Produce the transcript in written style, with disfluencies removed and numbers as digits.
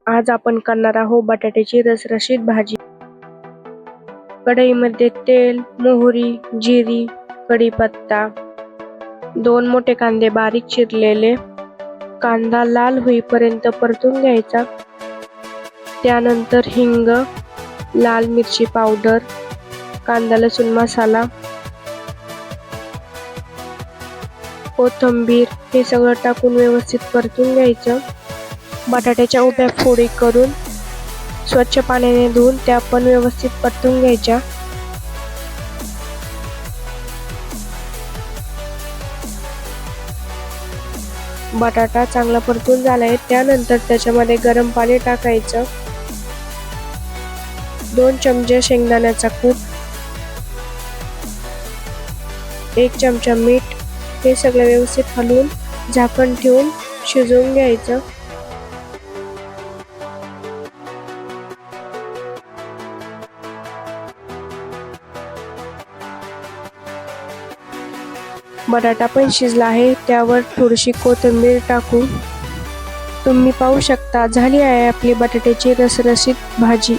आज आपण करणार आहोत बटाट्याची रसरशीत भाजी। कढईमध्ये तेल, मोहरी, जिरी, कढीपत्ता, 2 मोठे कांदे बारीक चिरलेले, कांदा लाल होईपर्यंत परतून घ्यायचा। त्यानंतर हिंग, लाल मिरची पावडर, कांदा लसूण मसाला, कोथिंबीर हे सगळं टाकून व्यवस्थित परतून घ्यायचं। बटाट्याच्या उभ्या फोडी करून स्वच्छ पाण्याने धुवून त्या पण व्यवस्थित परतून घ्यायच्या। बटाटा चांगला परतून झालाय, त्यानंतर त्याच्यामध्ये गरम पाणी टाकायचं। 2 चमचे शेंगदाण्याचा कूट, 1 चमचा मीठ हे सगळं व्यवस्थित हलवून झाकण ठेवून शिजवून घ्यायचं। बटाटा पण शिजला आहे, त्यावर थोडीशी कोथिंबीर टाकून तुम्ही पाहू शकता झाली आहे आपली बटाट्याची रसरशीत भाजी।